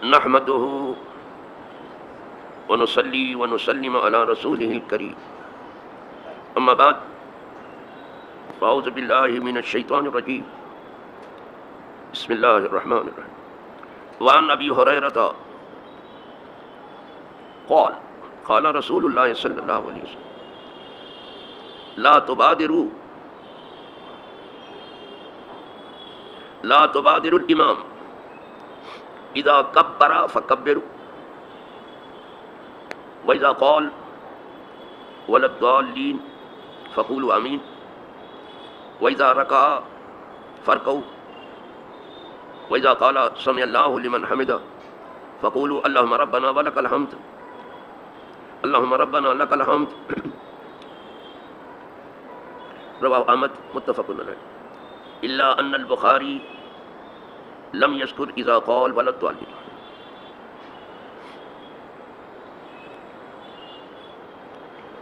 نحمده ونصلي ونسلم على رسوله الكريم اما بعد فاعوذ بالله من الشيطان الرجيم بسم الله الرحمن الرحيم وعن ابي هريرة قال قال رسول الله صلى الله عليه وسلم لا تبادروا الامام اذا كبر فكبروا وإذا قال ولا الضالين فقولوا آمين وإذا ركع فاركعوا وإذا قال سمع الله لمن حمده فقولوا اللهم ربنا ولك الحمد اللهم ربنا لك الحمد رواه أحمد متفق عليه إلا أن البخاري لم يذكر إذا قال ولا الضالين.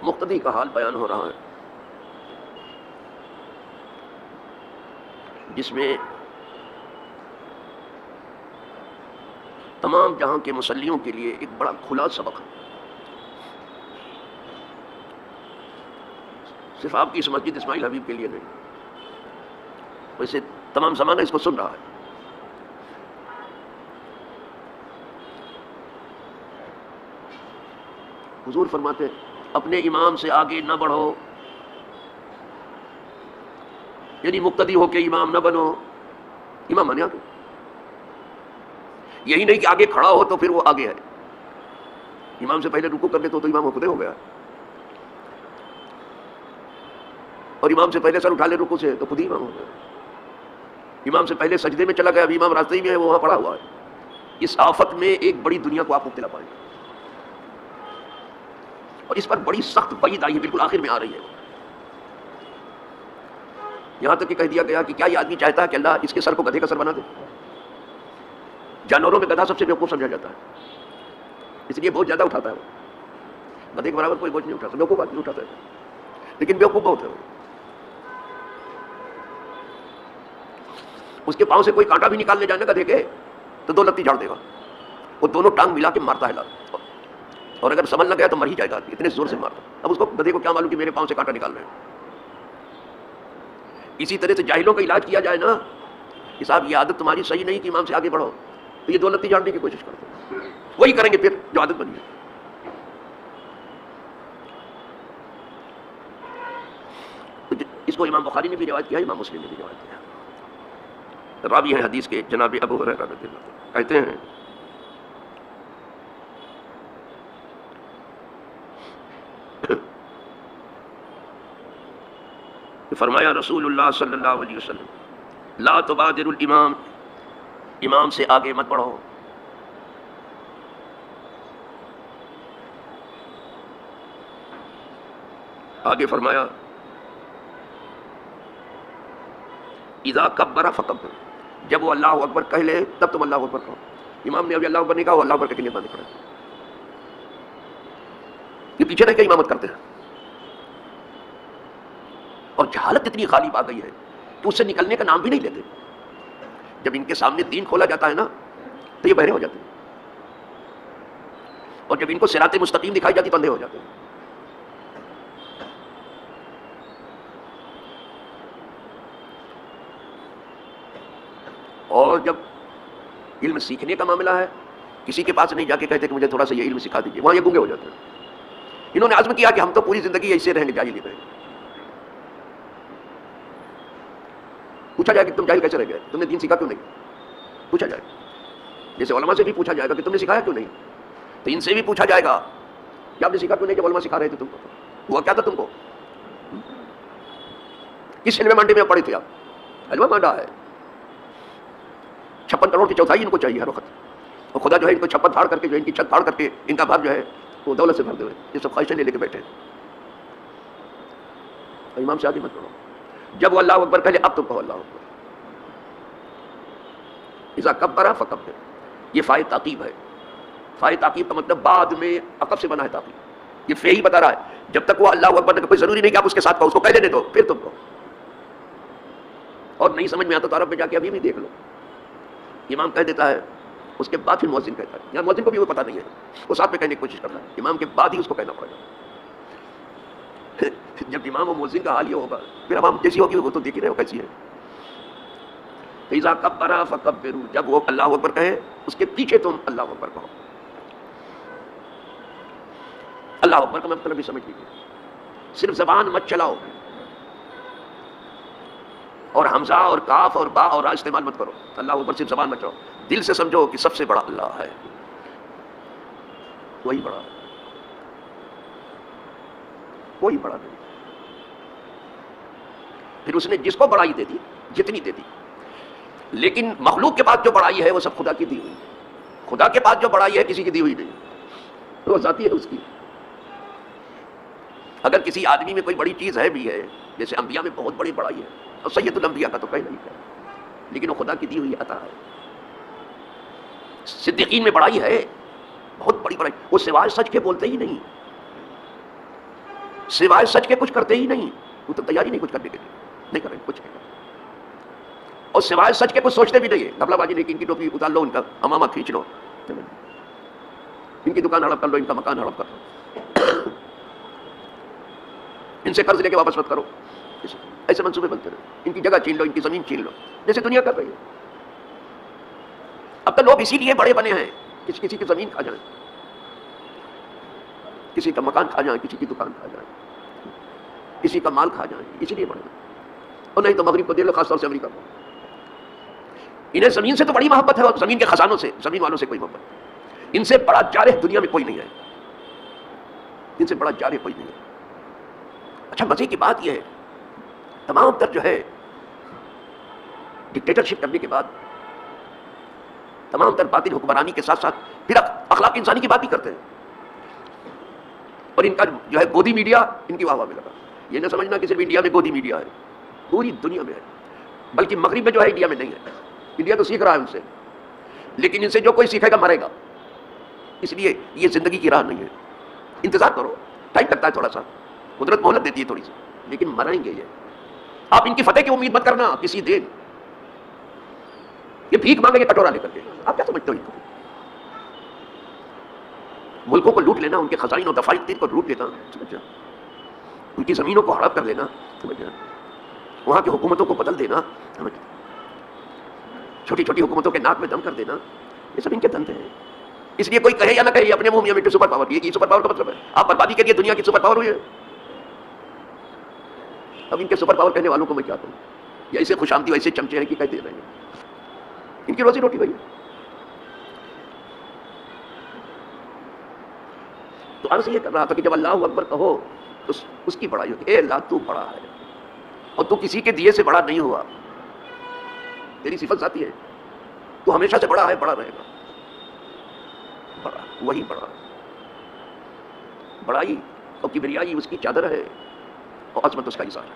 مقتدی کا حال بیان ہو رہا ہے جس میں تمام جہاں کے مصلیوں کے لیے ایک بڑا کھلا سبق ہے. صرف آپ کی اس مسجد اسماعیل حبیب کے لیے نہیں، ویسے تمام زمانہ اس کو سن رہا ہے. حضور فرماتے ہیں اپنے امام سے آگے نہ بڑھو، یعنی مقتدی ہو کے امام نہ بنو. امام بنے آگے، یہی نہیں کہ آگے کھڑا ہو تو پھر وہ آگے ہے. امام سے پہلے رکوع کر لے تو امام خود ہو گیا، اور امام سے پہلے سر اٹھا لے رکوع سے تو خود ہی امام ہو گیا. امام سے پہلے سجدے میں چلا گیا، ابھی امام راستے میں ہے، وہ وہاں پڑا ہوا ہے. اس آفت میں ایک بڑی دنیا کو آپ مبتلا پائیں گے، اور اس پر بڑی سخت وعید آئی ہے، بالکل آخر میں آ رہی ہے. یہاں تک کہ کہہ دیا گیا کہ کیا یہ آدمی چاہتا ہے کہ اللہ اس کے سر کو گدھے کا سر بنا دے؟ جانوروں میں گدھا سب سے بیوقوف سمجھا جاتا ہے، اس لیے بہت زیادہ اٹھاتا ہے. وہ گدھے کے برابر کوئی بوجھ نہیں اٹھاتا، بیوقوف آدمی اٹھاتا ہے، لیکن بیوقوف بہت ہے. اس کے پاؤں سے کوئی کانٹا بھی نکالنے جانا گدھے کے تو دو لتی جھاڑ دے گا. وہ دونوں ٹانگ ملا کے مارتا ہے لال، اور اگر سمجھ نہ گیا تو مر ہی جائے گا، اتنے زور سے مارتا. اب اس کو گدھے کو کیا معلوم کہ میرے پاؤں سے کانٹا نکال رہے ہیں. اسی طرح سے جاہلوں کا علاج کیا جائے نا کہ صاحب یہ عادت تمہاری صحیح نہیں کہ امام سے آگے بڑھو، تو یہ دو لتی جھاڑنے کی کوشش کرتے ہیں. وہی کریں گے پھر جو عادت بنی ہے. اس کو امام بخاری نے بھی روایت کیا، امام مسلم نے بھی روایت کیا. راوی ہیں حدیث کے جناب ابو ہریرہ رضی اللہ عنہ، کہتے ہیں فرمایا رسول اللہ صلی اللہ علیہ وسلم لا تبادر الامام، امام سے آگے مت بڑھو. آگے فرمایا اذا کبر فکبر، جب وہ اللہ اکبر کہہ لے تب تم اللہ اکبر کہو. امام نے ابھی اللہ اکبر نہیں کہا، وہ اللہ اکبر کے لیے باندھ کھڑا ہے. یہ پیچھے رہ کے امامت کرتے ہیں، اور جہالت اتنی غالب آ گئی ہے کہ اس سے نکلنے کا نام بھی نہیں لیتے. جب ان کے سامنے دین کھولا جاتا ہے نا تو یہ بہرے ہو جاتے ہیں، اور جب ان کو صراط مستقیم دکھائی جاتی تو اندھے ہو جاتے ہیں. اور جب علم سیکھنے کا معاملہ ہے، کسی کے پاس نہیں جا کے کہتے کہ مجھے تھوڑا سا یہ علم سکھا دیجیے، وہاں یہ گونگے ہو جاتے ہیں. انہوں نے عزم کیا کہ ہم تو پوری زندگی ایسے رہیں گے، جاہل ہی رہیں گے. پوچھا جائے کہ تم جاہل کیسے رہ گئے، تم نے دین سیکھا کیوں نہیں؟ پوچھا جائے. جیسے علماء سے بھی پوچھا جائے گا کہ تم نے سکھایا کیوں نہیں، تو ان سے بھی پوچھا جائے گا کہ آپ نے سیکھا کیوں نہیں جب علماء سکھا رہے تھے تم کو؟ ہوا کیا تھا تم کو؟ کس علم مانڈے میں پڑے تھے آپ؟ علم مانڈا ہے، 56 کروڑ کی چوتھائی ان کو چاہیے ہر وقت. اور خدا جو ہے ان کو 56 پھاڑ کر کے، جو ان کی چھت پھاڑ کر کے ان کا بھر جو ہے وہ دولت سے بھر دے ہوئے، یہ سب خواہشیں لے کے بیٹھے. اور امام سے آگے مت پڑھو. جب وہ اللہ اکبر کہے اب تم کہو اللہ اکبر. اذا کبر فکبر، یہ فائے تعقیب ہے. فائے تعقیب کا مطلب بعد میں عقب سے بنا ہے تعقیب. یہ فے ہی بتا رہا ہے جب تک وہ اللہ اکبر کوئی ضروری نہیں کہ آپ اس کے ساتھ کہو، اس کو کہہ دینے دو پھر تم کہو. اور نہیں سمجھ میں آتا تو عرب میں جا کے ابھی بھی دیکھ لو، امام کہہ دیتا ہے اس کے بعد پھر مؤذن کہتا ہے. یہاں مؤذن کو بھی وہ پتہ نہیں ہے, وہ ساتھ میں کہنے کی کوشش کرتا ہے, امام کے بعد ہی اس کو کہنا پڑے گا. جب امام و مؤذن کا حال یہ ہوگا, پھر عوام جیسی ہوگی وہ تو دیکھ ہی رہے ہو کیسی ہے. اذا کبر فکبروا, جب وہ اللہ اکبر کہے اس کے پیچھے تم اللہ اکبر کہو. اللہ اکبر کا مطلب بھی سمجھ لیجیے, صرف زبان مت چلاؤ اور حمزہ اور کاف اور با اور را استعمال مت کرو. اللہ اکبر صرف زبان مت چلاؤ, دل سے سمجھو کہ سب سے بڑا اللہ ہے, وہی بڑا ہے, کوئی بڑا نہیں. پھر اس نے جس کو بڑائی دے دی جتنی دے دی, لیکن مخلوق کے پاس جو بڑائی ہے وہ سب خدا کی دی ہوئی. خدا کے پاس جو بڑائی ہے کسی کی دی ہوئی نہیں, وہ ذاتی ہے اس کی. اگر کسی آدمی میں کوئی بڑی چیز ہے بھی ہے, جیسے انبیاء میں بہت بڑی بڑائی ہے, اور سید الانبیاء کا تو کہنا ہی ہے, لیکن وہ خدا کی دی ہوئی عطا ہے. صدیقین میں بڑائی ہے, بہت بڑی بڑائی, وہ سوائے سچ کے بولتے ہی نہیں, سوائے سچ کے کچھ کرتے ہی نہیں, وہ تو تیاری نہیں کچھ کرنے کے لیے, نہیں کریں کچھ نہیں. اور سوائے سچ کے کچھ سوچتے بھی نہیں ہے. گھپلا بازی نہیں کہ ان کی ٹوپی اتار لو, ان کا امامہ کھینچ لو, ان کی دکان ہڑپ کر لو, ان کا مکان ہڑپ کر لو, ان سے قرض لے کے واپس مت کرو, ایسے منصوبے بنتے رہے. ان کی جگہ چھین لو, ان کی زمین چھین لو, جیسے دنیا کر رہی ہے. اب تو لوگ اسی لیے بڑے بنے ہیں, کسی کی زمین کھا جائیں, کسی کا مکان کھا جائیں, کسی کی دکان کھا جائیں, کسی کا مال کھا جائیں, اسی لیے بڑے. اور نہیں تو مغرب کو دے لو, خاص طور سے امریکہ کو. انہیں زمین سے تو بڑی محبت ہے, اور زمین کے خزانوں سے, زمین والوں سے کوئی محبت. ان سے بڑا جارح دنیا میں کوئی نہیں ہے, ان سے بڑا جارح کوئی نہیں ہے. اچھا مزے کی بات یہ ہے, تمام تر جو ہے ڈکٹیٹرشپ کرنے کے بعد تمام تر باطل حکمرانی کے ساتھ ساتھ پھر اخلاق انسانی کی بات بھی کرتے ہیں. اور ان کا جو ہے گودی میڈیا ان کی واہ واہ میں لگا. یہ نہ سمجھنا کہ صرف انڈیا میں گودی میڈیا ہے, پوری دنیا میں ہے, بلکہ مغرب میں جو ہے انڈیا میں نہیں ہے. انڈیا تو سیکھ رہا ہے ان سے, لیکن ان سے جو کوئی سیکھے گا مرے گا. اس لیے یہ زندگی کی راہ نہیں ہے. انتظار کرو, ٹائم لگتا ہے تھوڑا سا, قدرت مہلت دیتی ہے تھوڑی سی, لیکن مریں گے یہ. آپ ان کی فتح کی امید مت کرنا کسی دن. یہ بھیک مانگیں گے کٹورا لے کر کے. آپ کیا سمجھتے ہو ان کو؟ ملکوں کو لوٹ لینا, ان کے خزائن اور دفاتر کو لوٹ لینا, ان کی زمینوں کو ہڑپ کر لینا, وہاں کی حکومتوں کو بدل دینا, چھوٹی چھوٹی حکومتوں کے ناک میں دم کر دینا, یہ سب ان کے دندے ہیں. اس لیے کوئی کہے یا نہ کہے, یہ اپنے منہ میں سپر پاور, یہ سپر پاور کا مطلب ہے آپ بربادی کے لیے دنیا کی سپر پاور ہوئی ہے. اب ان کے سپر پاور کہنے والوں کو میں کیا کہوں, یا ایسے خوش آمدی ایسے چمچے ہیں کہ کہتے رہیں گے, ان کی روزی روٹی وہی ہے. تو عرض یہ کر رہا تھا کہ جب اللہ اکبر کہو تو اس کی بڑائی ہوتی ہے. اے اللہ تو بڑا ہے, اور تو کسی کے دیے سے بڑا نہیں ہوا, تیری صفت ذاتی ہے, تو ہمیشہ سے بڑا ہے, بڑا رہے گا, بڑا وہی بڑا. بڑائی اور کبریائی اس کی چادر ہے, اور عظمت اس کا اظہار ہے.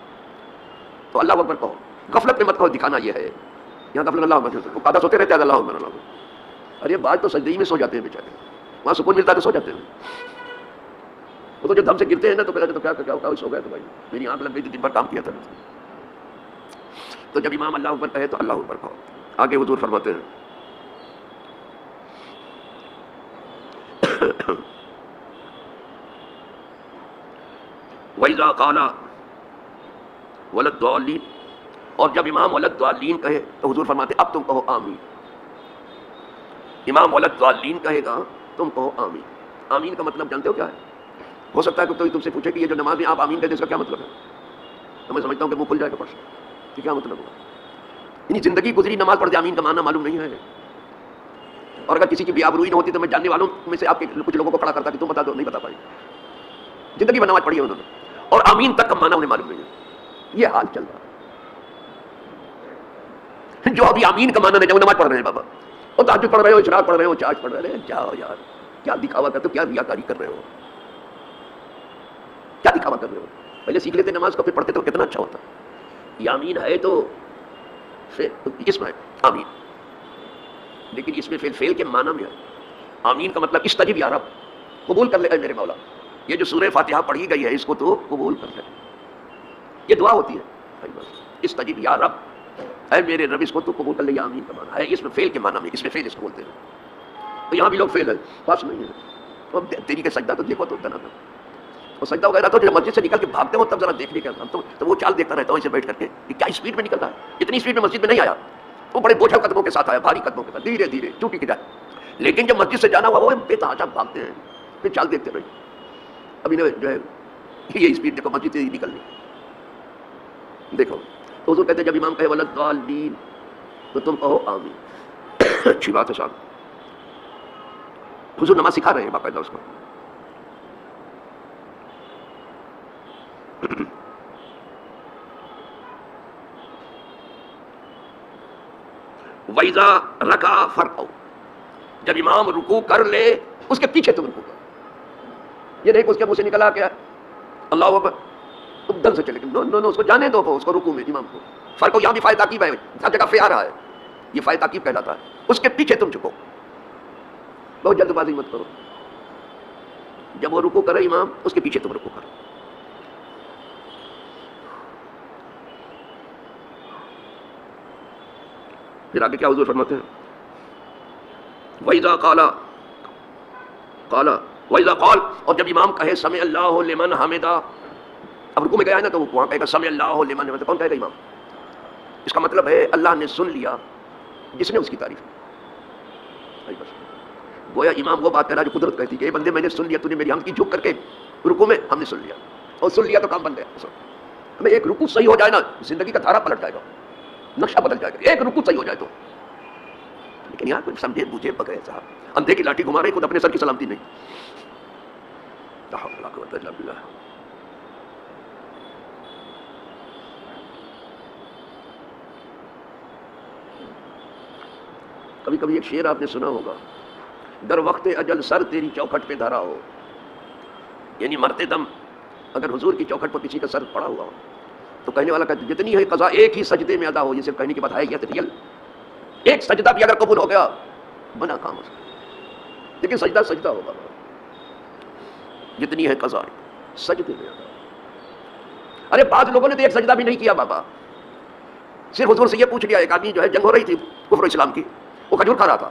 تو اللہ اکبر کہو, غفلت میں مت کہو, دکھانا یہ ہے. یہاں غفلت اللہ اکبر قادہ سوتے رہتے ہیں اللہ اکبر اللہ اکبر. ارے بعض تو سجدے میں سو جاتے ہیں بیچارے, وہاں سکون ملتا ہے تو سو جاتے ہیں. وہ تو جو دم سے گرتے ہیں نا تو کہتے تو کیا سو گیا, تو بھائی میری آنکھ لگ گئی تھی, دن بھر کام کیا تھا. تو جب امام اللہ اکبر کہے تو اللہ اکبر کہو. آگے حضور فرماتے ہیں وَإِذَا قَالَ وَلَا الضَّالِّينَ, اور جب امام وَلَا الضَّالِّينَ کہے تو حضور فرماتے اب تم کہو آمین. امام وَلَا الضَّالِّينَ کہے گا تم کہو آمین. آمین کا مطلب جانتے ہو کیا ہے؟ ہو سکتا ہے کہ کوئی تم سے پوچھے کہ یہ جو نماز میں آپ آمین کہتے ہیں اس کا کیا مطلب ہے, تو میں سمجھتا ہوں کہ منہ کھل جائے گا پرس کہ کیا مطلب ہوگا. یعنی زندگی گزری نماز پڑھ کے آمین کا معنی معلوم نہیں ہے. اور اگر کسی کی بھی آبروئی نہ ہوتی تو میں جاننے والوں میں سے آپ کے کچھ لوگوں کو کھڑا کرتا کہ تم بتا دو, نہیں بتا پائی. زندگی میں نماز پڑھی ہے انہوں نے, اور آمین تک کا معنی انہیں معلوم نہیں ہے. یہ حال چل رہا ہے. جو ابھی آمین کا معنی نہیں جاؤ, نماز پڑھ رہے ہیں بابا, اور تہجد پڑھ رہے ہو, اشراق پڑھ رہے ہو, چاش پڑھ رہے ہیں, جاؤ یار کیا دکھاوا کرتے ہو, کیا ریاکاری کر رہے ہو, کیا دکھاوا کر رہے ہو. پہلے سیکھ لیتے نماز کو, پھر پڑھتے تو کتنا اچھا ہوتا. یہ آمین ہے تو اس میں آمین, لیکن اس میں فعل کے معنی میں ہے. آمین کا مطلب استجب یا رب, قبول کر لے اے میرے مولا. یہ جو سورہ فاتحہ پڑھی گئی ہے اس کو تو قبول کر لے, یہ دعا ہوتی ہے. استجب یا رب, اے میرے رب اس کو تو قبول کر لے, یہ آمین کا معنی ہے. اس میں فعل کے معنی میں, اس میں فعل اس کو بولتے ہیں. تو یہاں بھی لوگ فیل ہیں، پاس نہیں ہے. اب تیری کے سجدہ تو دیکھو تو اتنا تھا، اور سجدہ وغیرہ تو جب مسجد سے نکل کے بھاگتے ہو تب ذرا دیکھنے کا تو وہ چال دیکھتا رہتا ہوں اسے بیٹھ کر کے کہ کیا اسپیڈ میں نکلتا ہے. اتنی اسپیڈ میں مسجد میں نہیں آیا، وہ بڑے بوجھل قدموں کے ساتھ آیا، بھاری قدموں کے ساتھ، دھیرے دھیرے چوٹی کی جائے. لیکن جب مسجد سے جانا ہوا وہ بے تحاشا بھاگتے ہیں، پھر چال دیکھتے رہے. ابھی نے جو ہے یہ اسپیڈ دیکھو مسجد سے ہی نکلنی دیکھو. تو حضور کہتے ہیں جب امام کہے ولضالین تو تم کہو آمین. اچھی بات ہے صاحب، حضور نماز سکھا رہے ہیں باقاعدہ اس کو. وَإِذَا رَكَعَ فَارْكَعُوا، جب امام رکوع کر لے اس کے پیچھے تم رکوع کرو. یہ نہیں کہ اس کے منہ سے نکلا کیا اللہ اکبر تم دل سے چلے گئے، نو اس کو جانے دو، اس کو رکوع میں امام کو. فرق یہاں بھی فائدہ تاکیب ہے، ہر جگہ فے آ رہا ہے، یہ فائدہ تاکیب کہلاتا ہے. اس کے پیچھے تم جھکو، بہت جلد بازی مت کرو. جب وہ رکوع کرے امام اس کے پیچھے تم رکوع کرو. پھر آگے کیا حضور فرماتے ہیں وَإِذَا قَالَ، اور جب امام کہے سمع اللہ لمن حمدہ. اب رکوع میں گیا ہے نا تو وہاں کہے گا سمع اللہ لمن حمدہ. کون کہے گا؟ امام. اس کا مطلب ہے اللہ نے سن لیا جس نے اس کی تعریف کی. گویا امام وہ بات کہہ رہا جو قدرت کہتی کہ اے بندے میں نے سن لیا، تو نے میری حمد کی جھک کر کے رکوع میں ہم نے سن لیا، اور سن لیا تو کام بن گیا. ہمیں ایک رکوع صحیح ہو جائے نا زندگی کا دھارا پلٹ جائے گا، نقشہ بدل جائے گا. ایک رکوع صحیح ہو جائے تو. لیکن یہاں کوئی سمجھے بوجھے بغیر صاحب اندھے کی لاٹھی گھما رہے، خود اپنے سر کی سلامتی نہیں. لا حول ولا قوت الا باللہ. کبھی کبھی ایک شعر آپ نے سنا ہوگا، در وقت اجل سر تیری چوکھٹ پہ دھرا ہو. یعنی مرتے دم اگر حضور کی چوکھٹ پر کسی کا سر پڑا ہوا ہو تو کہنے والا کہتے جتنی ہے قضا ایک ہی سجدے میں ادا ہو. یہ صرف کہنے کی بات ہے، یہ ریئل. ایک سجدہ بھی اگر قبول ہو گیا بنا کام ہو سکتا، لیکن سجدہ سجدہ ہوگا. جتنی ہے قضا سجدے میں ادا. ارے بعض لوگوں نے تو ایک سجدہ بھی نہیں کیا بابا. صرف حضور سے یہ پوچھ لیا. ایک آدمی جو ہے جنگ ہو رہی تھی کفر و اسلام کی، وہ کھجور کھا رہا تھا،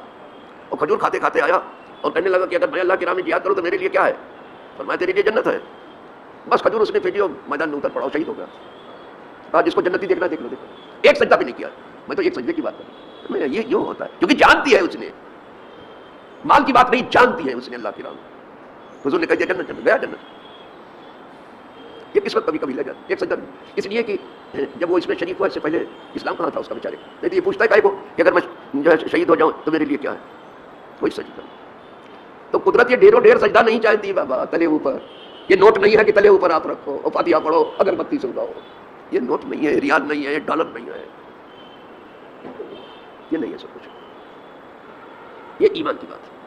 اور کھجور کھاتے کھاتے آیا اور کہنے لگا کہ اگر میں اللہ کی راہ میں جہاد کروں تو میرے لیے کیا ہے؟ فرمایا تیرے لیے جنت ہے. بس کھجور اس نے پھینکی اور میدان میں اتر پڑا، شہید ہو گیا. آج جس کو جنتی دیکھنا دیکھ لو. ایک سجدہ بھی نہیں کیا. میں تو ایک سجدے کی بات کر رہا ہوں. یہ یوں ہوتا ہے کیونکہ جانتی ہے اس نے، مال کی بات نہیں جانتی ہے اس نے اللہ کی راہ میں. حضور نے کہا جنت جنت گیا جنت. یہ قسمت کبھی کبھی لے جاتی. ایک سجدہ اس لیے کہ جب وہ اس میں شریک ہوا اس سے پہلے اسلام کہاں تھا اس کا بیچارے. نہیں تو یہ پوچھتا ہے کائے کو کہ اگر میں جو ہے شہید ہو جاؤں تو میرے لیے کیا ہے؟ کوئی سجدہ. تو قدرت یہ ڈھیروں ڈھیر سجدہ نہیں چاہتی بابا تلے اوپر. یہ نوٹ نہیں ہے کہ تلے اوپر آپ رکھو اور فاتحہ پڑھو اگربتی سلگاؤ. یہ نوٹ نہیں ہے، ریال نہیں ہے، ڈالر نہیں ہے، یہ نہیں ہے سب کچھ. یہ ایمان کی بات ہے.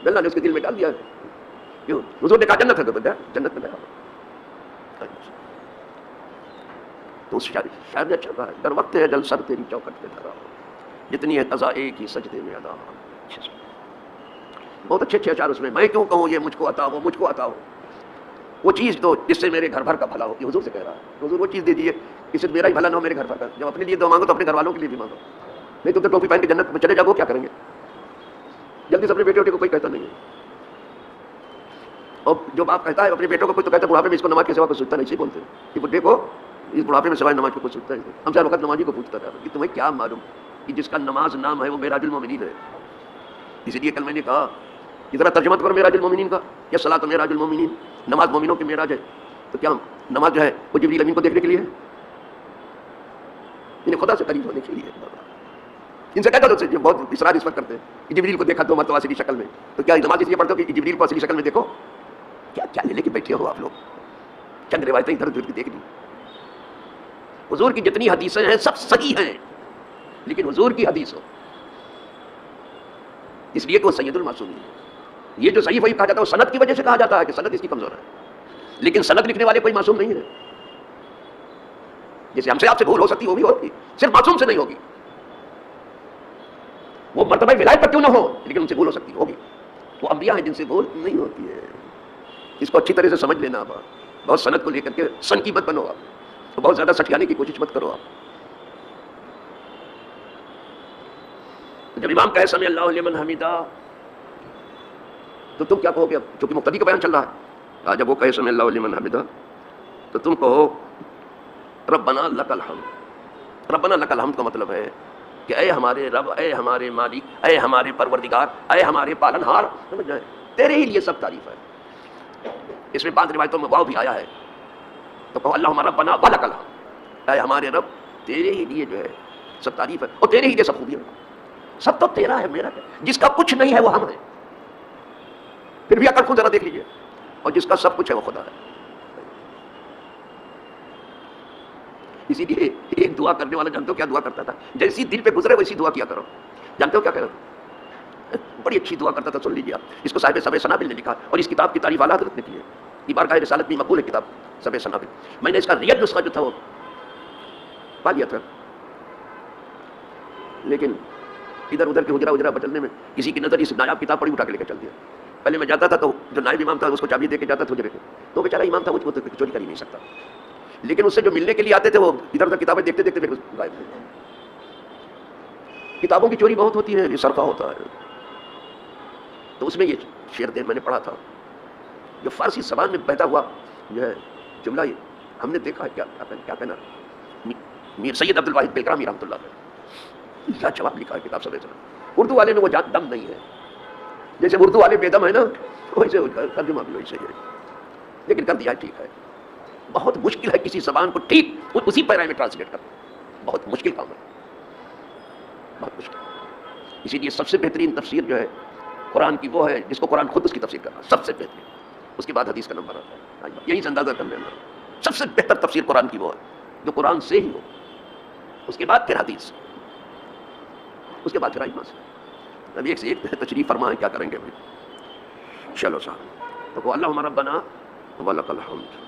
اللہ نے اس کے دل میں ڈال دیا ہے. کیوں؟ حضور نے کہا جنت ہے تو بندہ جنت میں بیٹھا. تو اس شاید اچھا کہا در وقت ہے جل سر تیری چوکھٹ پہ دھرا ہو، جتنی ہے قضا ایک ہی سجدے میں ادا ہو. بہت اچھے اچھے اشعار اس میں. میں کیوں کہوں یہ مجھ کو عطا ہو، مجھ کو عطا ہو وہ چیز تو جس سے میرے گھر بھر کا بھلا ہو. یہ حضور سے کہہ رہا ہے. حضور وہ چیز دے دیجیے کہ صرف میرا ہی بھلا نہ ہو، میرے گھر بھر کا. جب اپنے لیے دو مانگو تو اپنے گھر والوں کے لیے بھی مانگو. نہیں تو ٹوپی پہن کے جنت میں چلے جاؤ، کیا کریں گے؟ جلدی سے اپنے بیٹے کو کوئی کہتا نہیں ہے. اور جو باپ کہتا ہے اپنے بیٹوں کو کوئی تو کہتا ہے بڑھاپے میں اس کو نماز کے سوا کچھ سوچتا نہیں. صحیح بولتے ہیں کہ بڈھے کو اس بڑھاپے میں سوائے نماز کو کچھ سوچتا ہے. ہم سے ہر وقت نمازی کو پوچھتا رہا کہ تمہیں کیا معلوم کہ جس کا نماز نام ہے وہ معراج المومنین ہے. اس لیے کل میں نے کہا کہ ذرا ترجمہ کرو معراج المومنین کا. یا صلاۃ معراج المومنین، نماز مومنوں کی معراج ہے. تو کیا نماز جو ہے وہ جبریل امین کو دیکھنے کے لیے ہے؟ انہیں خدا سے قریب ہونے کے لیے. ان سے کہتا تھا بہت اصرار اس پر کرتے ہیں کہ جبریل کو دیکھا 2 مرتبہ اصلی شکل میں. تو کیا نماز اس لیے پڑھتے ہو کہ جبریل کو اصلی شکل میں دیکھو؟ کیا کیا لے کے بیٹھے ہو آپ لوگ؟ چند روایتیں ادھر ادھر کی دیکھ لی. حضور کی جتنی حدیثیں ہیں سب صحیح ہیں، لیکن حضور کی حدیث ہو اس لیے کہ وہ سید المعصومین ہے. یہ جو صحیح وہی کہا جاتا ہے وہ سند کی وجہ سے کہا جاتا ہے کہ سند اس کی کمزور ہے. لیکن سند لکھنے والے کوئی معصوم نہیں ہے. جیسے ہم سے آپ سے بھول ہو سکتی وہ بھی ہوگی، صرف معصوم سے نہیں ہوگی. وہ مرتبہ ولایت پر کیوں نہ ہو لیکن ان سے بھول ہو سکتی ہوگی. وہ انبیاء ہیں جن سے بھول نہیں ہوتی ہے. اس کو اچھی طرح سے سمجھ لینا. آپ بہت سند کو لے کر کے سن کی مت بنو. آپ بہت زیادہ سٹیانے کی کوشش مت کرو. آپ جب امام کہے سمع اللہ لمن حمیدہ تو تم کیا کہو گے؟ چونکہ مقتدی کا بیان چل رہا ہے، جب وہ کہے سمع اللہ لمن حمیدہ تو تم کہو ربنا لک الحمد۔ ربنا لک الحمد کا مطلب ہے کہ اے ہمارے رب، اے ہمارے مالک، اے ہمارے پروردگار، اے ہمارے پالنہار، سمجھ جائیں تیرے ہی لیے سب تعریف ہے۔ اس میں بعض روایتوں میں واو بھی آیا ہے، تو کہو اللہم ربنا ولک الحمد، اے ہمارے رب تیرے ہی لیے جو ہے سب تعریف ہے اور تیرے ہی لیے سب خوبیاں ہیں۔ سب تو تیرا ہے، میرا ہے، جس کا کچھ نہیں ہے وہ ہم ہے۔ پھر بھی اکڑ خود ذرا دیکھ لیجیے، اور جس کا سب کچھ ہے وہ خدا ہے۔ اسی لیے ایک دعا کرنے والا جانتے ہو کیا دعا کرتا تھا؟ جیسی دل پہ گزرے ویسی دعا کیا کرو۔ جانتے ہو کیا کرو؟ بڑی اچھی دعا کرتا تھا، سن لیجیے آپ، اس کو صاحب سبع سنابل نے لکھا اور اس کتاب کی تعریف اعلیٰ حضرت نے کی ہے۔ یہ بارگاہ رسالت میں مقبول ہے کتاب سبع سنابل۔ میں نے اس کا ریئل نسخہ جو تھا وہ پا لیا تھا، لیکن ادھر ادھر کے حجرا اجرا بچلنے میں کسی کی نظر اس نایاب کتاب پڑی اٹھا کے لے کے چل دیا۔ پہلے میں جاتا تھا تو جو نائب امام تھا اس کو چابی دے کے جاتا تھا حجرے کے، تو بیچارہ امام تھا، مجھ کو چوری کر ہی نہیں سکتا، لیکن اس سے جو ملنے کے لیے آتے تھے وہ ادھر ادھر کتابیں دیکھتے دیکھتے پھر غائب ہو گئے۔ کتابوں کی چوری بہت ہوتی ہے، یہ سرقہ ہوتا ہے۔ تو اس میں یہ شعر دے میں نے پڑھا تھا جو فارسی زبان میں بہتا ہوا جو ہے جملہ، یہ ہم نے دیکھا ہے کیا کہنا، میر سید عبد الواحد بلکرامی رحمۃ اللہ علیہ کیا جواب لکھا ہے کتاب سبع سنابل۔ اردو والے نے وہ جان دم نہیں ہے، جیسے اردو والے بے دم ہے نا، ویسے ترجمہ بھی ویسے ہے، لیکن کر دیا ٹھیک ہے۔ بہت مشکل ہے کسی زبان کو ٹھیک اسی پیرے میں ٹرانسلیٹ کرنا، بہت مشکل کام ہے، بہت مشکل۔ اسی لیے سب سے بہترین تفسیر جو ہے قرآن کی وہ ہے جس کو قرآن خود اس کی تفسیر کرنا، سب سے بہترین، اس کے بعد حدیث کا نمبر آتا ہے۔ یہی سے اندازہ کر لینا، سب سے بہتر تفسیر قرآن کی وہ ہے جو قرآن سے ہی ہو، اس کے بعد پھر حدیث، اس کے بعد پھر اجماع سے۔ ابھی ایک سے ایک تشریف فرما ہے، کیا کریں گے بھائی؟ چلو صاحب، تو اللہم ربنا ولک الحمد۔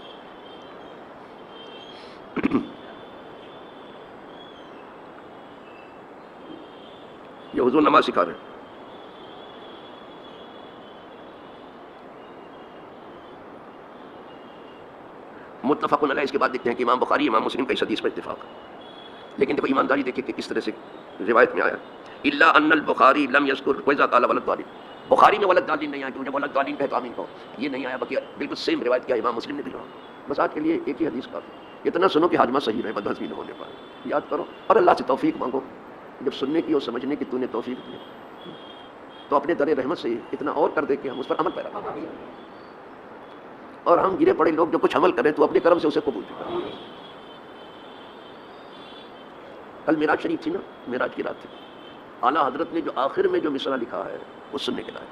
یہ حضور نماز سکھا رہے ہیں۔ متفق علیہ، اس کے بعد دیکھتے ہیں کہ امام بخاری امام مسلم کا اس حدیث پر اتفاق ہے، لیکن دیکھو ایمانداری دیکھیں کہ کس طرح سے روایت میں آیا، الا ان البخاری لم یذکر واذا قال ولد الضالین، بخاری میں ولد الضالین نہیں آیا کہ جب ولد الضالین کہے تو آمین کہو، یہ نہیں آیا، بلکہ بالکل سیم روایت کیا امام مسلم نے بھی کہا۔ بس آج کے لیے ایک ہی حدیث کافی، اتنا سنو کہ حاجمہ صحیح رہے، بدہضمی نہ ہونے پائے، یاد کرو اور اللہ سے توفیق مانگو، جب سننے کی اور سمجھنے کی تو نے توفیق دی تو اپنے در رحمت سے اتنا اور کر دے کہ ہم اس پر عمل پیرا کریں، اور ہم گرے پڑے لوگ جو کچھ عمل کریں تو اپنے کرم سے اسے قبول کریں۔ کل معراج شریف تھی نا، معراج کی رات تھی، اعلیٰ حضرت نے جو آخر میں جو مصرع لکھا ہے وہ سننے کے لائق،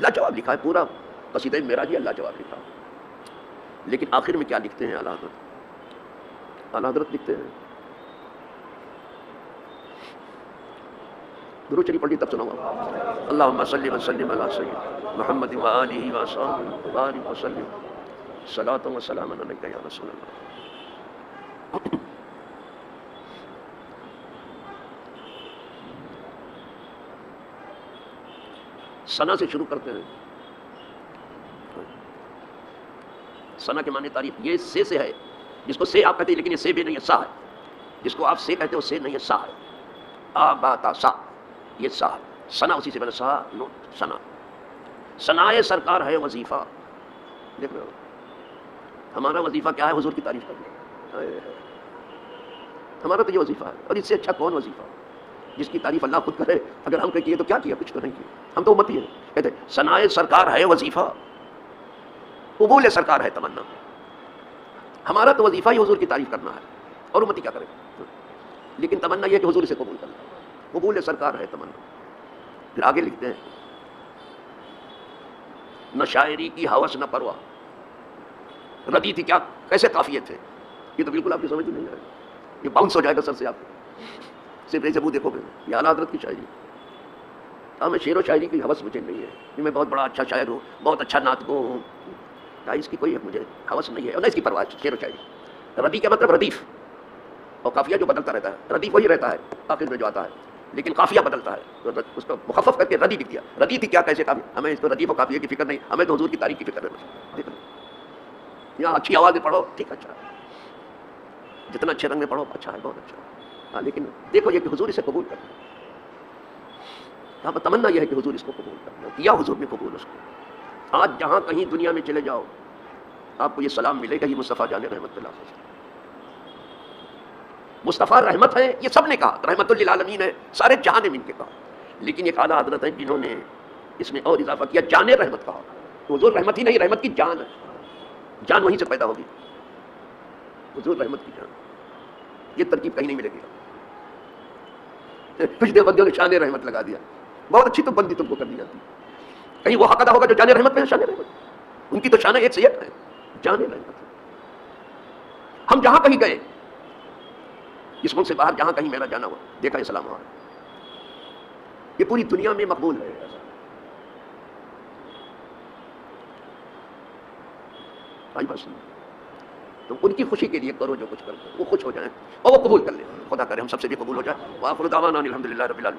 لاجواب لکھا ہے، پورا قصیدہ معراج ہی لاجواب لکھا ہے، لیکن آخر میں کیا لکھتے ہیں اعلیٰ حضرت؟ اعلیٰ حضرت لکھتے ہیں، درود شریف پڑھی تب سناؤں گا، اللہم صلی وسلم علی سیدنا محمد وآلہ وصحبہ وبارک وسلم صلاۃ و سلام علیک یا رسول اللہ۔ ثنا سے شروع کرتے ہیں۔ ثنا کے معنی تعریف، یہ سے ہے، جس کو سے آپ کہتے ہیں لیکن یہ سے بھی نہیں ہے، سا ہے، جس کو آپ سے کہتے ہو سے نہیں ہے، سا ہے، آ با تا سا، یہ سا ہے، ثنا اسی سے بنا، سا نو ثنا۔ ثنائے سرکار ہے وظیفہ، دیکھ رہے ہو ہمارا وظیفہ کیا ہے؟ حضور کی تعریف کرنا، ہمارا تو یہ وظیفہ ہے، اور اس سے اچھا کون وظیفہ جس کی تعریف اللہ خود کرے؟ اگر ہم کیے تو کیا کیا؟ کچھ تو نہیں کیا، ہم تو امتی ہیں۔ کہتے ثنائے سرکار ہے وظیفہ، قبول سرکار ہے تمنا، ہمارا تو وظیفہ ہی حضور کی تعریف کرنا ہے، اور امتی کیا کرے؟ لیکن تمنا یہ کہ حضور سے قبول کرنا، قبول سرکار ہے تمنا۔ پھر آگے لکھتے ہیں نہ شاعری کی ہوس نہ پرواہ، ردی تھی کیا، کیسے قافیے تھے، یہ تو بالکل آپ کی سمجھ میں نہیں آئے گا، یہ باؤنس ہو جائے گا سر سے، آپ صرف ایسے منہ دیکھو گے، یہ اعلیٰ حضرت کی شاعری۔ ہاں میں شعر و شاعری کی ہوس مجھے نہیں ہے کہ میں بہت بڑا اچھا شاعر ہوں، بہت اچھا ناطق ہوں، اس کی کوئی مجھے ہوس نہیں ہے، اور نہ اس کی پرواہ شعر و شاعری۔ ردی کا مطلب ردیف، اور قافیہ جو بدلتا رہتا ہے، ردیف وہی رہتا ہے آخر میں جو آتا ہے، لیکن قافیہ بدلتا ہے، تو اس کو مخفف کر کے ردی لکھ دیا۔ ردی تھی کیا، کیسے کام، ہمیں اس کو ردیف و قافیہ کی فکر نہیں، ہمیں تو حضور کی تعریف کی فکر ہے۔ یہاں اچھی آوازیں پڑھو ٹھیک، اچھا جتنا اچھے رنگ میں پڑھو اچھا ہے، بہت اچھا ہے، ہاں لیکن دیکھو یہ کہ حضور اسے قبول کرنا، اب تمنا یہ ہے کہ حضور اس کو قبول کر لیں، کیا حضور نے قبول اس کو. آج جہاں کہیں دنیا میں چلے جاؤ آپ کو یہ سلام ملے گا، یہ مصطفیٰ جان رحمت اللہ علیہ وسلم. مصطفیٰ رحمت ہے، یہ سب نے کہا، رحمت للعالمین ہے، سارے جہاں نے مل کے کہا. لیکن ایک اعلیٰ حضرت ہیں جنہوں نے اس میں اور اضافہ کیا، جان رحمت کہا. حضور رحمت ہی نہیں، رحمت کی جان ہے، جان وہیں سے پیدا ہوگی. حضور رحمت کی جان، یہ ترکیب کہیں نہیں ملے گی. کچھ دیوبندیوں نے شان رحمت لگا دیا، بہت اچھی تو بندی تم کو کرنی جاتی. کہیں وہ حق ادا ہوگا جو جان رحمت میں ہے. شان رحمت ان کی تو شان ایک سے ایک ہے، جان رحمت. ہم جہاں کہیں گئے، اس ملک سے باہر جہاں کہیں میرا جانا ہوا، دیکھا اسلام ہوا، یہ پوری دنیا میں مقبول ہے. بس تو ان کی خوشی کے لیے کرو جو کچھ کرو، وہ خوش ہو جائیں اور وہ قبول کر لیں. خدا کرے ہم سب سے بھی قبول ہو جائے. وآخر دعوانا الحمدللہ رب العالمین.